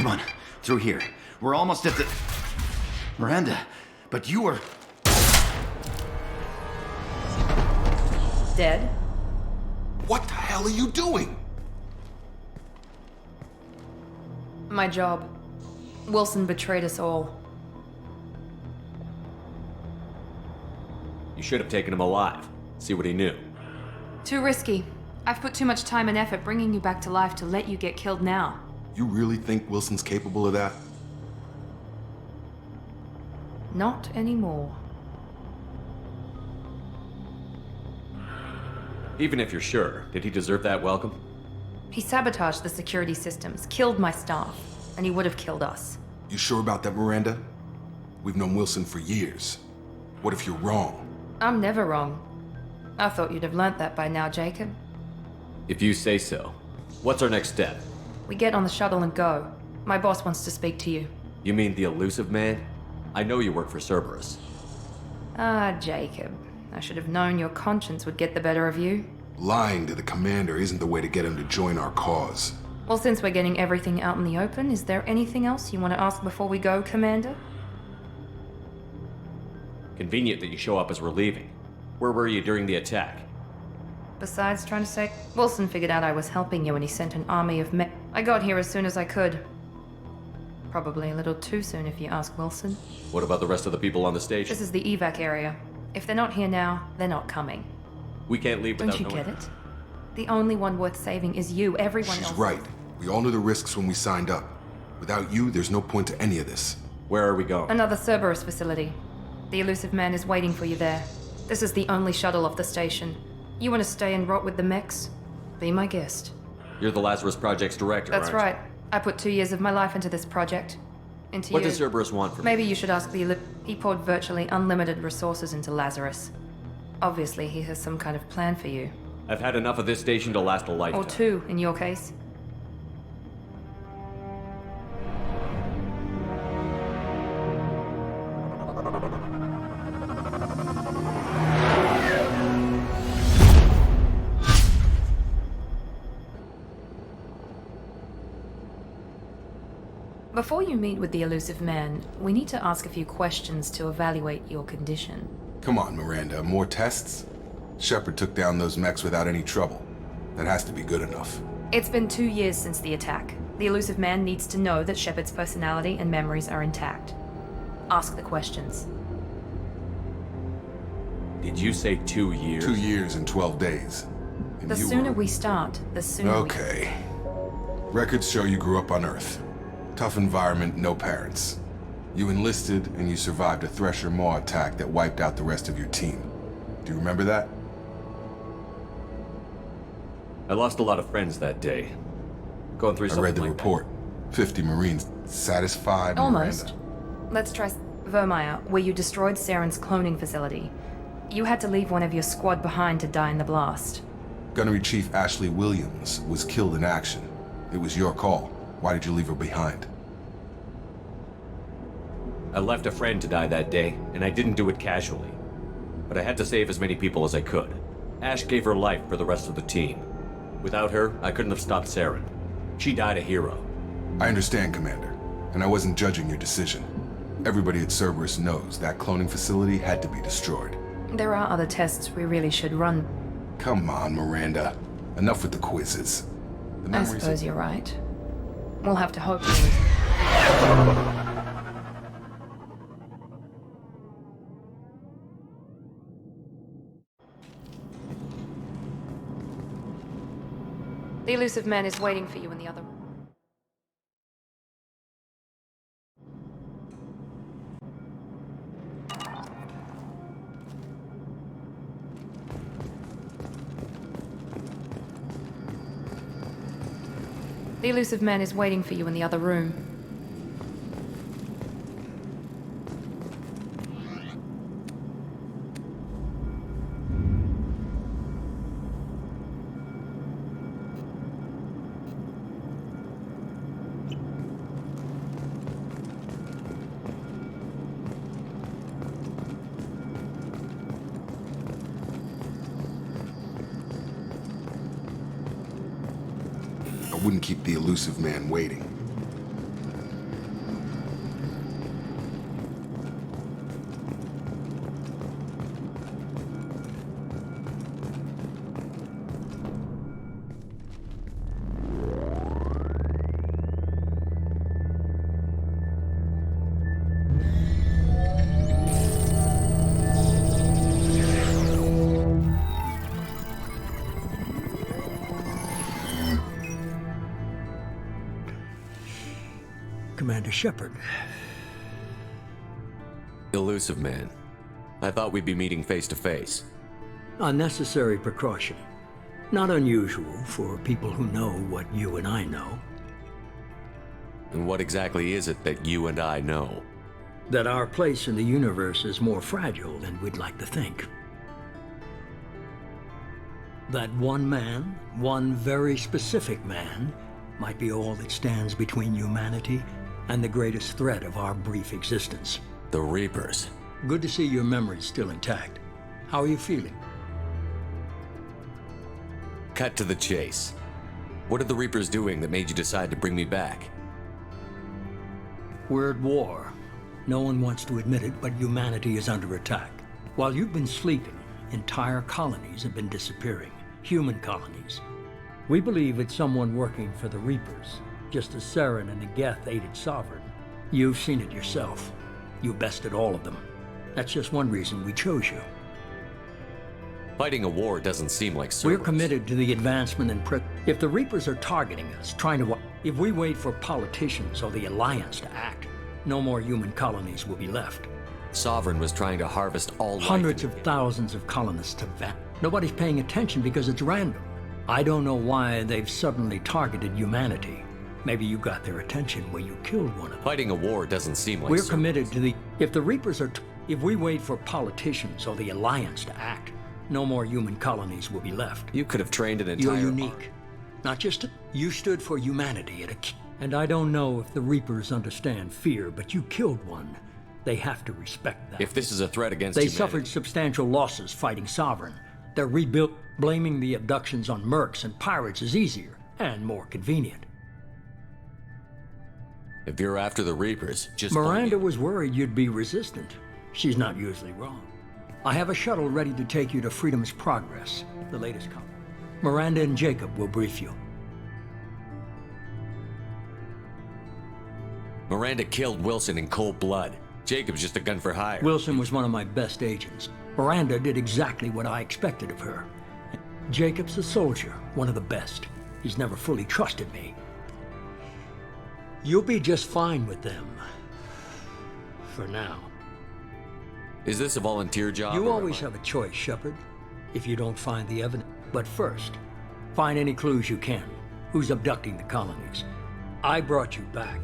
Come on, through here. We're almost at the... Miranda, but you were... Dead? What the hell are you doing? My job. Wilson betrayed us all. You should have taken him alive. See what he knew. Too risky. I've put too much time and effort bringing you back to life to let you get killed now. You really think Wilson's capable of that? Not anymore. Even if you're sure, did he deserve that welcome? He sabotaged the security systems, killed my staff, and he would have killed us. You sure about that, Miranda? We've known Wilson for years. What if you're wrong? I'm never wrong. I thought you'd have learnt that by now, Jacob. If you say so. What's our next step? We get on the shuttle and go. My boss wants to speak to you. You mean the elusive man? I know you work for Cerberus. Ah, Jacob. I should have known your conscience would get the better of you. Lying to the commander isn't the way to get him to join our cause. Well, since we're getting everything out in the open, is there anything else you want to ask before we go, Commander? Convenient that you show up as we're leaving. Where were you during the attack? Besides trying to say... Wilson figured out I was helping you and he sent an army of men. I got here as soon as I could. Probably a little too soon if you ask Wilson. What about the rest of the people on the station? This is the evac area. If they're not here now, they're not coming. We can't leave without Don't you knowing. get it? The only one worth saving is you. Everyone else... She's right. We all knew the risks when we signed up. Without you, there's no point to any of this. Where are we going? Another Cerberus facility. The elusive man is waiting for you there. This is the only shuttle off the station. You want to stay and rot with the mechs? Be my guest. You're the Lazarus Project's director, That's aren't right. I put 2 years of my life into this project. Into you? What you. does Cerberus want from Maybe me? you should ask the He poured virtually unlimited resources into Lazarus. Obviously, he has some kind of plan for you. I've had enough of this station to last a lifetime. Or 2, in your case. Before you meet with the elusive man, we need to ask a few questions to evaluate your condition. Come on, Miranda. More tests? Shepard took down those mechs without any trouble. That has to be good enough. It's been 2 years since the attack. The elusive man needs to know that Shepard's personality and memories are intact. Ask the questions. Did you say 2 years? 2 years and 12 days. And The you sooner were... we start, the sooner Okay. Records show you grew up on Earth. Tough environment, no parents. You enlisted and you survived a Thresher Maw attack that wiped out the rest of your team. Do you remember that? I lost a lot of friends that day. Going through I something read the like report. 50 Marines. Satisfied, Almost. Miranda? Let's try Vermeer, where you destroyed Saren's cloning facility. You had to leave one of your squad behind to die in the blast. Gunnery Chief Ashley Williams was killed in action. It was your call. Why did you leave her behind? I left a friend to die that day, and I didn't do it casually. But I had to save as many people as I could. Ash gave her life for the rest of the team. Without her, I couldn't have stopped Saren. She died a hero. I understand, Commander, and I wasn't judging your decision. Everybody at Cerberus knows that cloning facility had to be destroyed. There are other tests we really should run. Come on, Miranda. Enough with the quizzes. The I memories suppose you're right. We'll have to hope. The elusive man is waiting for you in the other room. The elusive man is waiting for you in the other room. I wouldn't keep the elusive man waiting. Commander Shepard. Elusive man. I thought we'd be meeting face to face. A necessary precaution. Not unusual for people who know what you and I know. And what exactly is it that you and I know? That our place in the universe is more fragile than we'd like to think. That one man, one very specific man, might be all that stands between humanity and the greatest threat of our brief existence. The Reapers. Good to see your memory's still intact. How are you feeling? Cut to the chase. What are the Reapers doing that made you decide to bring me back? We're at war. No one wants to admit it, but humanity is under attack. While you've been sleeping, entire colonies have been disappearing. Human colonies. We believe it's someone working for the Reapers, just as Saren and the Geth aided Sovereign. You've seen it yourself. You bested all of them. That's just one reason we chose you. Fighting a war doesn't seem like We're Cerberus. committed to the advancement and If the Reapers are targeting us, trying to... If we wait for politicians or the Alliance to act, no more human colonies will be left. Sovereign was trying to harvest all life. Hundreds of thousands of colonists have vanished. Nobody's paying attention because it's random. I don't know why they've suddenly targeted humanity. Maybe you got their attention when you killed one of them. Fighting a war doesn't seem like We're Cerberus. committed to the... If the Reapers are... If we wait for politicians or the Alliance to act, no more human colonies will be left. You could have trained an entire You're unique. army. Not just... You stood for humanity at a... And I don't know if the Reapers understand fear, but you killed one. They have to respect that. If this is a threat against They humanity... suffered substantial losses fighting Sovereign. They're rebuilt. Blaming the abductions on mercs and pirates is easier and more convenient. If you're after the Reapers, just find Miranda me. was worried you'd be resistant. She's not usually wrong. I have a shuttle ready to take you to Freedom's Progress, the latest colony. Miranda and Jacob will brief you. Miranda killed Wilson in cold blood. Jacob's just a gun for hire. Wilson was one of my best agents. Miranda did exactly what I expected of her. Jacob's a soldier, one of the best. He's never fully trusted me. You'll be just fine with them. For now. Is this a volunteer job? You or always am I- have a choice, Shepard. If you don't find the evidence. But first, find any clues you can. Who's abducting the colonies? I brought you back.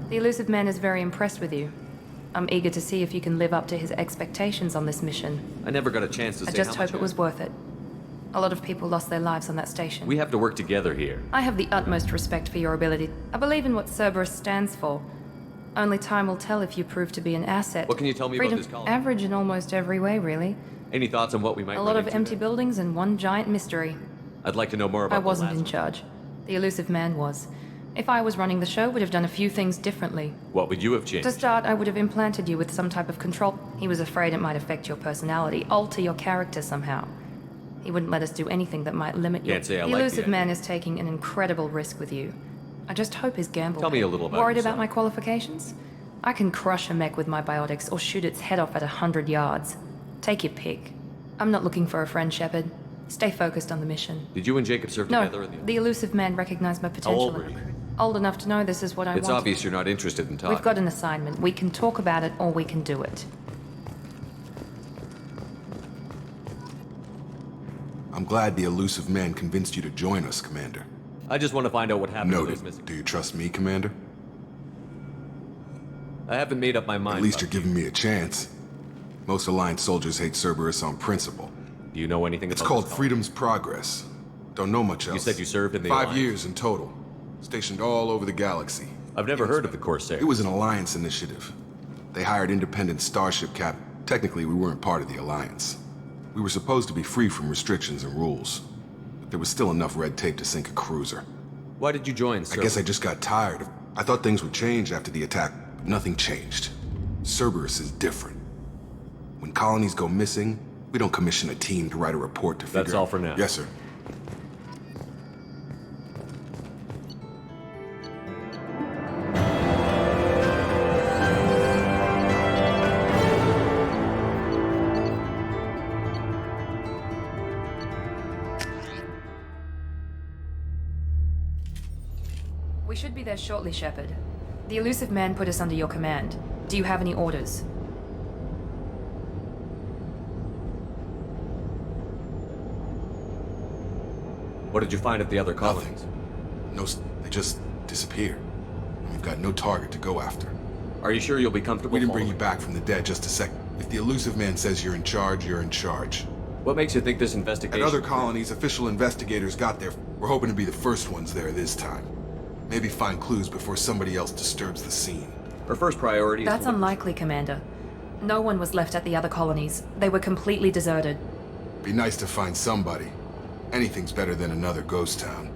The Elusive Man is very impressed with you. I'm eager to see if you can live up to his expectations on this mission. I never got a chance to say I just how much hope it was worth it. A lot of people lost their lives on that station. We have to work together here. I have the utmost respect for your ability. I believe in what Cerberus stands for. Only time will tell if you prove to be an asset. What can you tell me Freedom, about this colony? average in almost every way, really. Any thoughts on what we might A lot run of into empty there? buildings and one giant mystery. I'd like to know more about I the wasn't last in one. charge. The Elusive Man was. If I was running the show, would have done a few things differently. What would you have changed? To start, I would have implanted you with some type of control. He was afraid it might affect your personality, alter your character somehow. He wouldn't let us do anything that might limit your... Can't say I The like the Elusive idea. Man is taking an incredible risk with you. I just hope his gamble... Tell me a little about Worried yourself. about my qualifications? I can crush a mech with my biotics or shoot its head off at 100 yards. Take your pick. I'm not looking for a friend, Shepard. Stay focused on the mission. Did you and Jacob serve No, together in the Elusive Man recognized my potential. old were and you? Old enough to know this is what I It's want. obvious you're not interested in talking. We've got an assignment. We can talk about it or we can do it. I'm glad the elusive man convinced you to join us, Commander. I just want to find out what happened to those Noted. missing. Do you trust me, Commander? I haven't made up my mind. At least about you're giving me a chance. Most Alliance soldiers hate Cerberus on principle. Do you know anything It's about called this Freedom's Progress. Don't know much else. You said you served in the 5 Alliance. years in total. Stationed all over the galaxy. I've never heard of the Corsair. It was an Alliance initiative. They hired independent starship cap. Technically, we weren't part of the Alliance. We were supposed to be free from restrictions and rules. But there was still enough red tape to sink a cruiser. Why did you join, sir? I guess I just got tired of... I thought things would change after the attack, but nothing changed. Cerberus is different. When colonies go missing, we don't commission a team to write a report to figure... That's all for now. Yes, sir. We should be there shortly, Shepard. The elusive man put us under your command. Do you have any orders? What did you find at the other colonies? No, they just disappeared. We've got no target to go after. Are you sure you'll be comfortable? We didn't bring you following? back from the dead just a sec. If the elusive man says you're in charge, you're in charge. What makes you think this At investigation... other colonies, official investigators got there. We're hoping to be the first ones there this time. Maybe find clues before somebody else disturbs the scene. Our first priority is... That's unlikely, Commander. No one was left at the other colonies. They were completely deserted. Be nice to find somebody. Anything's better than another ghost town.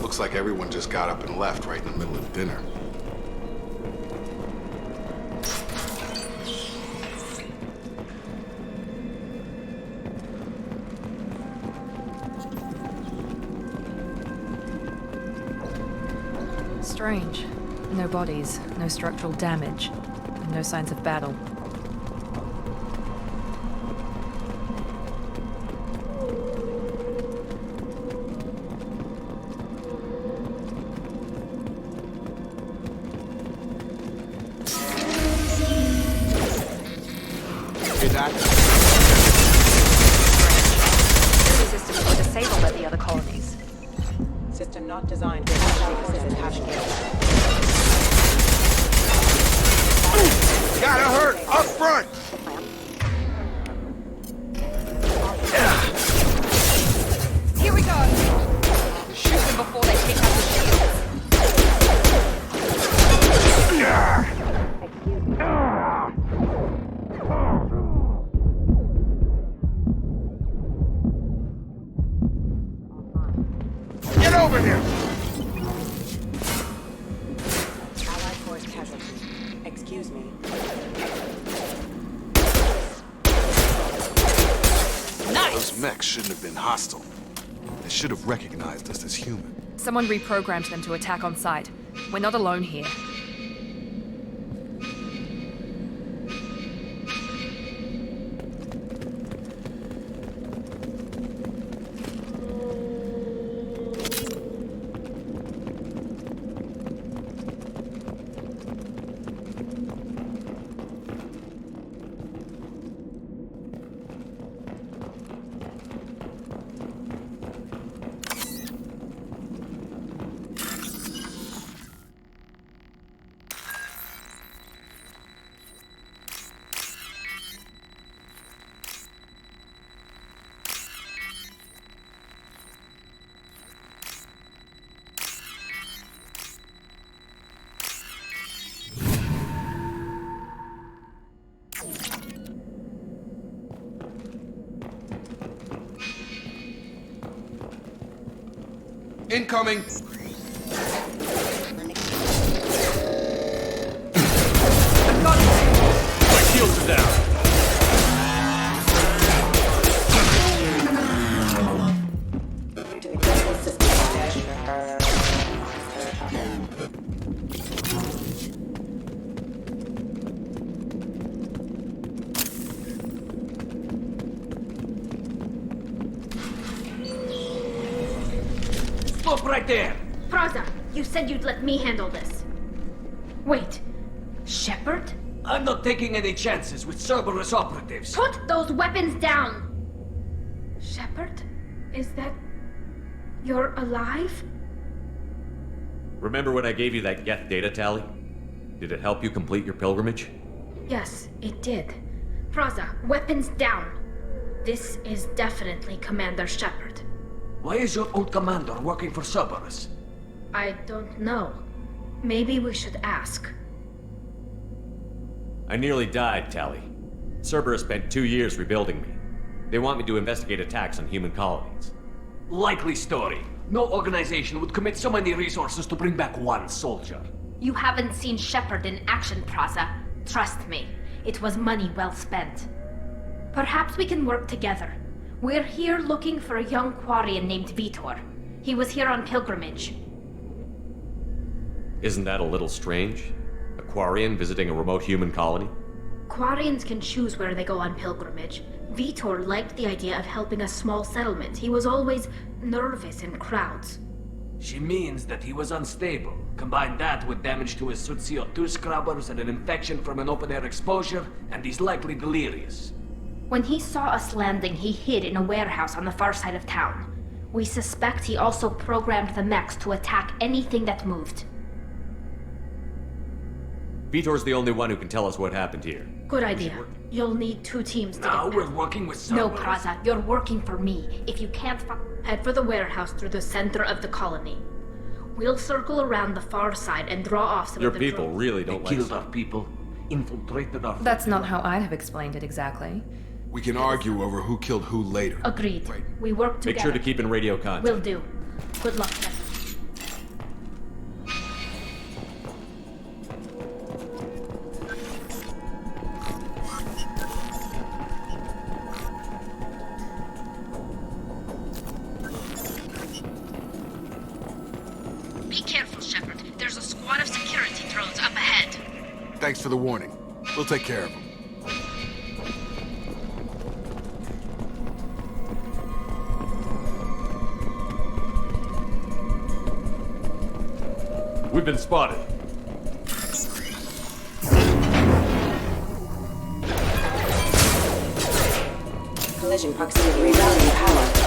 Looks like everyone just got up and left right in the middle of dinner. Strange. No bodies, no structural damage, and no signs of battle. Hey, Doc. Security systems were disabled at the other colonies. System not designed to access hash gate. Gotta hurt! Up front! Here we go! Shoot them before they take out the shields. Get over here! Allied force casualty. Excuse me. Those mechs shouldn't have been hostile. They should have recognized us as human. Someone reprogrammed them to attack on sight. We're not alone here. Incoming! My shields are down! To the critical system dash. Stop right there! Praza, you said you'd let me handle this. Wait, Shepard? I'm not taking any chances with Cerberus operatives. Put those weapons down! Shepard? Is that... You're alive? Remember when I gave you that Geth data tally? Did it help you complete your pilgrimage? Yes, it did. Praza, weapons down. This is definitely Commander Shepard. Why is your old commander working for Cerberus? I don't know. Maybe we should ask. I nearly died, Tally. Cerberus spent 2 years rebuilding me. They want me to investigate attacks on human colonies. Likely story. No organization would commit so many resources to bring back one soldier. You haven't seen Shepard in action, Praza. Trust me, it was money well spent. Perhaps we can work together. We're here looking for a young Quarian named Vitor. He was here on pilgrimage. Isn't that a little strange? A Quarian visiting a remote human colony? Quarians can choose where they go on pilgrimage. Vitor liked the idea of helping a small settlement. He was always nervous in crowds. She means that he was unstable. Combine that with damage to his suit CO2 scrubbers and an infection from an open-air exposure, and he's likely delirious. When he saw us landing, he hid in a warehouse on the far side of town. We suspect he also programmed the mechs to attack anything that moved. Vitor's the only one who can tell us what happened here. Good idea. You'll need 2 teams to Now get we're there. working with No, Cerberus. Praza, you're working for me. If you can't head for the warehouse through the center of the colony. We'll circle around the far side and draw off some Your of the people drones. really They don't like killed our people, infiltrated our... That's not how I'd have explained it exactly. We can argue over who killed who later. Agreed. We work together. Make sure to keep in radio contact. Will do. Good luck, Shepard. Be careful, Shepard. There's a squad of security drones up ahead. Thanks for the warning. We'll take care of them. We've been spotted. Collision proximity rerouting power.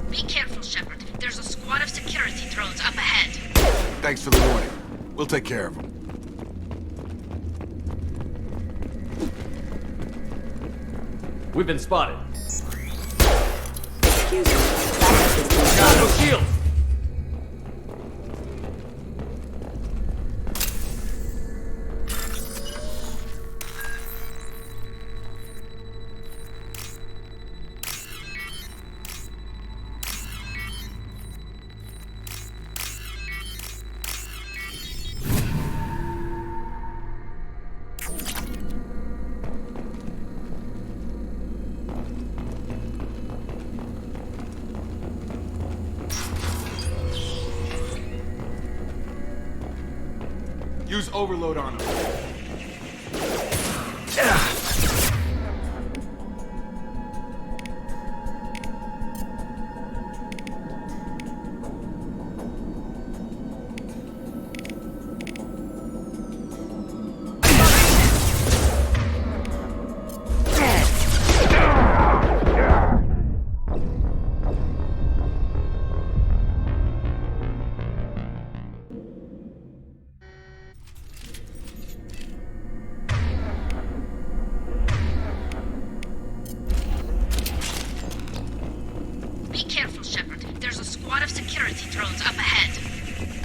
Be careful, Shepard. There's a squad of security drones up ahead. Thanks for the warning. We'll take care of them. We've been spotted. Excuse me. Backup system. God, no shields! Use overload on them.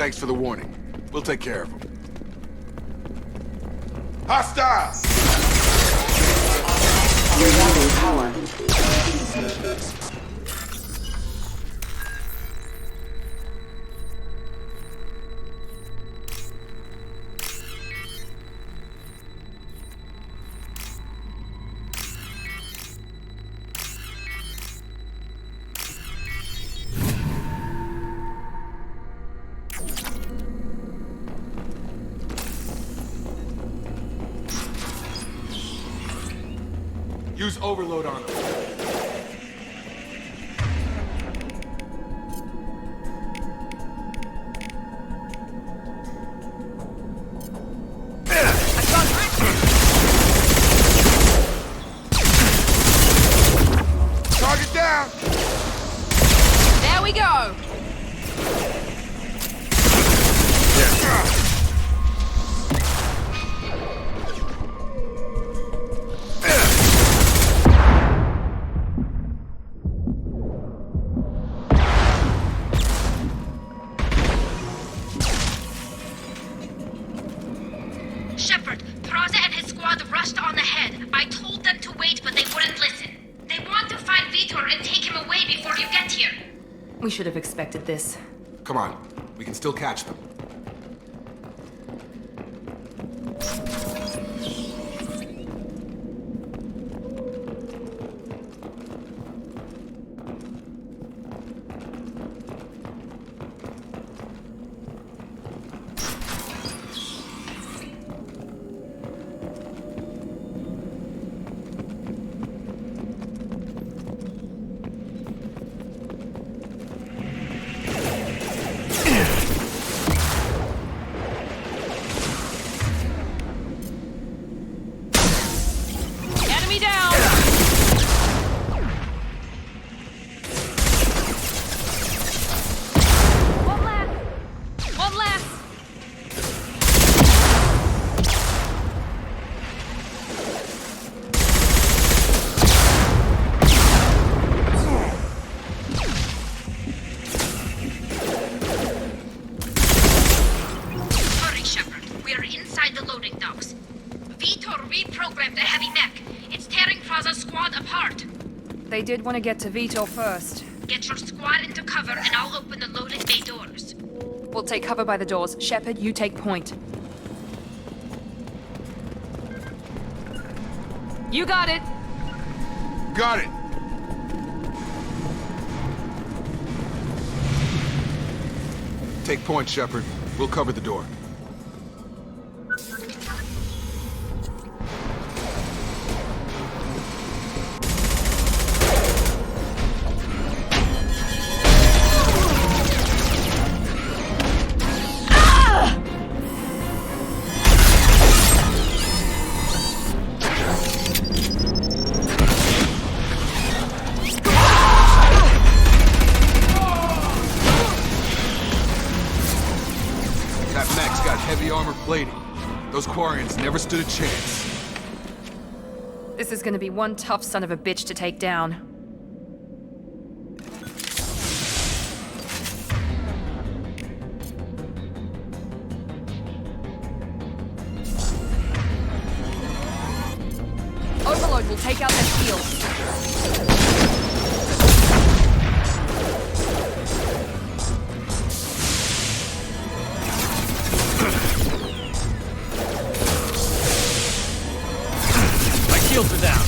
Thanks for the warning. We'll take care of them. Hostiles! Use overload on them. Target down! There we go! Shepard, Praza and his squad rushed on ahead. I told them to wait, but they wouldn't listen. They want to find Vitor and take him away before you get here. We should have expected this. Come on, we can still catch them. Enemy down! One left! One left! Hurry, Shepard. We are inside the loading docks. Vitor reprogrammed the heavy mech. It's tearing Praza's squad apart. They did want to get to Vitor first. Get your squad into cover and I'll open the loading bay doors. We'll take cover by the doors. Shepard, you take point. You got it! Got it! Take point, Shepard. We'll cover the door. That mech's got heavy armor plating. Those Quarians never stood a chance. This is gonna be one tough son of a bitch to take down. Overload will take out their shields. My shields are down.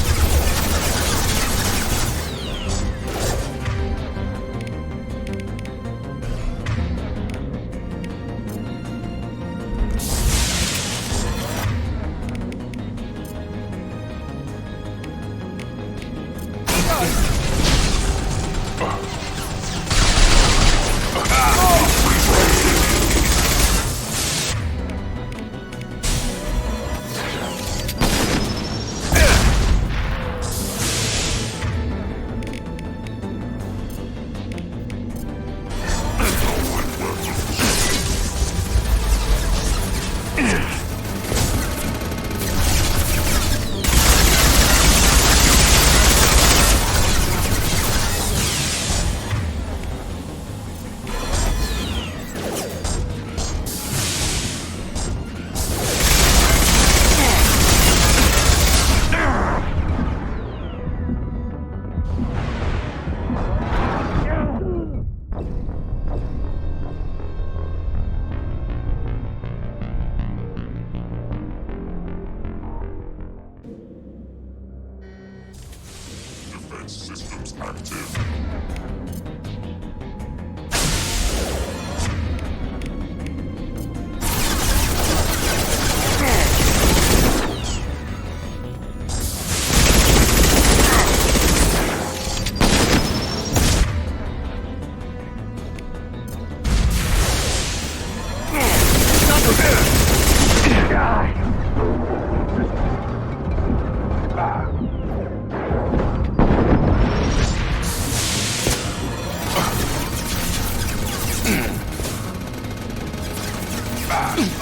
Defense systems active.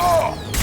Oh!